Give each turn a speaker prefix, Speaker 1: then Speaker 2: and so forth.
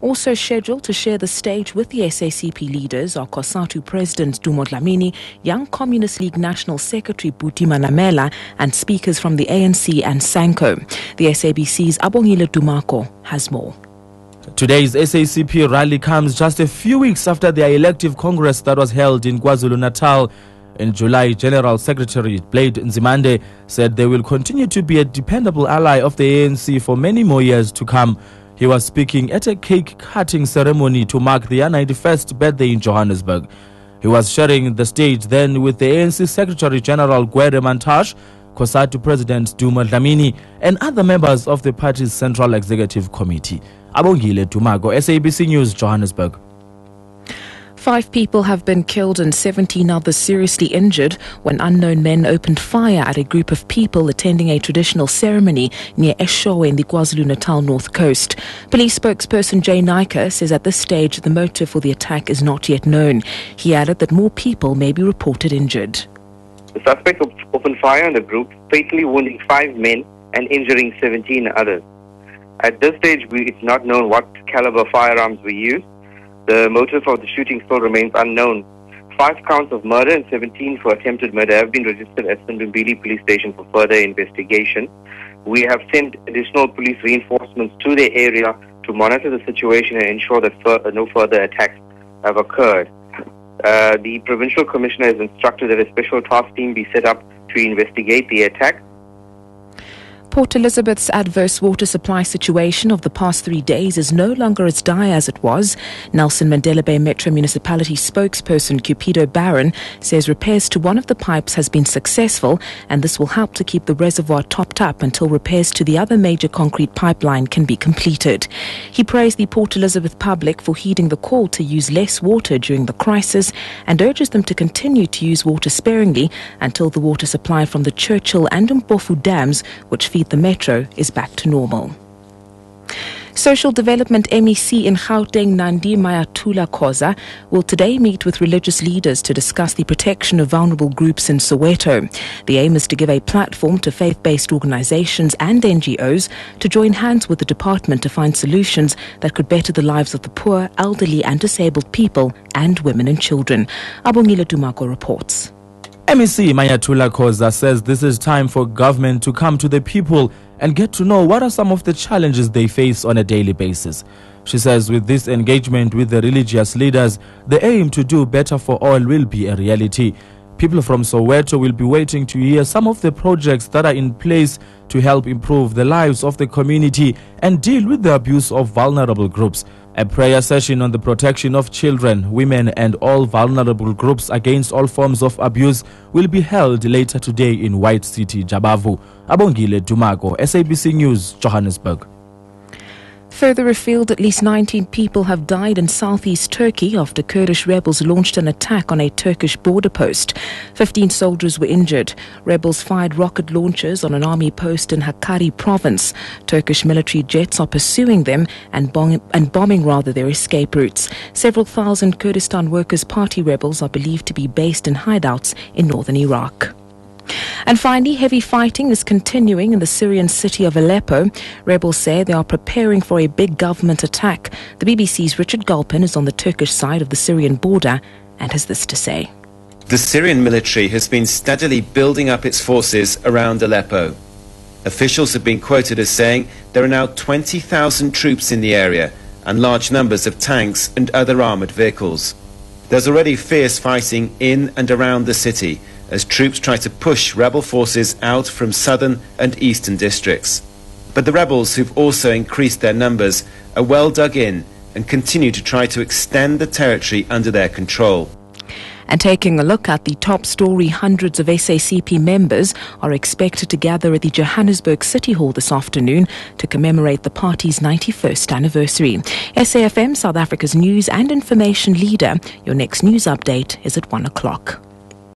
Speaker 1: Also scheduled to share the stage with the SACP leaders are COSATU President Dumo Dlamini, Young Communist League National Secretary Buti Manamela, and speakers from the ANC and Sanko. The SABC's Abongile Dumako has more.
Speaker 2: Today's SACP rally comes just a few weeks after the elective congress that was held in KwaZulu-Natal. In July, General Secretary Blade Nzimande said they will continue to be a dependable ally of the ANC for many more years to come. He was speaking at a cake-cutting ceremony to mark their 91st birthday in Johannesburg. He was sharing the stage then with the ANC Secretary General Gwede Mantashe, COSATU President Dumo Dlamini, and other members of the party's Central Executive Committee. Abongile Dumago, SABC News, Johannesburg.
Speaker 1: 5 people have been killed and 17 others seriously injured when unknown men opened fire at a group of people attending a traditional ceremony near Eshowe in the KwaZulu-Natal North Coast. Police spokesperson Jay Naika says at this stage the motive for the attack is not yet known. He added that more people may be reported injured.
Speaker 3: The suspects opened fire on the group, fatally wounding 5 men and injuring 17 others. At this stage, it's not known what caliber firearms were used. The motive of the shooting still remains unknown. 5 counts of murder and 17 for attempted murder have been registered at Sundumbili Police Station for further investigation. We have sent additional police reinforcements to the area to monitor the situation and ensure that no further attacks have occurred. The Provincial Commissioner has instructed that a special task team be set up to investigate the attack.
Speaker 1: Port Elizabeth's adverse water supply situation of the past 3 days is no longer as dire as it was. Nelson Mandela Bay Metro Municipality spokesperson Cupido Barron says repairs to one of the pipes has been successful, and this will help to keep the reservoir topped up until repairs to the other major concrete pipeline can be completed. He praised the Port Elizabeth public for heeding the call to use less water during the crisis and urges them to continue to use water sparingly until the water supply from the Churchill and Mpofu dams, which feed the metro, is back to normal. Social Development MEC in Gauteng, Nandi Mayatula Khoza, will today meet with religious leaders to discuss the protection of vulnerable groups in Soweto. The aim is to give a platform to faith-based organizations and NGOs to join hands with the department to find solutions that could better the lives of the poor, elderly and disabled people and women and children. Abongile Dumako reports.
Speaker 2: MEC Mayatula Khoza says this is time for government to come to the people and get to know what are some of the challenges they face on a daily basis. She says with this engagement with the religious leaders, the aim to do better for all will be a reality. People from Soweto will be waiting to hear some of the projects that are in place to help improve the lives of the community and deal with the abuse of vulnerable groups. A prayer session on the protection of children, women and all vulnerable groups against all forms of abuse will be held later today in White City, Jabavu. Abongile Dumago, SABC News, Johannesburg.
Speaker 1: Further afield, at least 19 people have died in southeast Turkey after Kurdish rebels launched an attack on a Turkish border post. 15 soldiers were injured. Rebels fired rocket launchers on an army post in Hakkari province. Turkish military jets are pursuing them and bombing their escape routes. Several thousand Kurdistan Workers' Party rebels are believed to be based in hideouts in northern Iraq. And finally, heavy fighting is continuing in the Syrian city of Aleppo. Rebels say they are preparing for a big government attack. The BBC's Richard Gulpin is on the Turkish side of the Syrian border and has this to say.
Speaker 4: The Syrian military has been steadily building up its forces around Aleppo. Officials have been quoted as saying there are now 20,000 troops in the area and large numbers of tanks and other armoured vehicles. There's already fierce fighting in and around the city as troops try to push rebel forces out from southern and eastern districts. But the rebels, who've also increased their numbers, are well dug in and continue to try to extend the territory under their control.
Speaker 1: And taking a look at the top story, hundreds of SACP members are expected to gather at the Johannesburg City Hall this afternoon to commemorate the party's 91st anniversary. SAFM, South Africa's news and information leader. Your next news update is at 1 o'clock.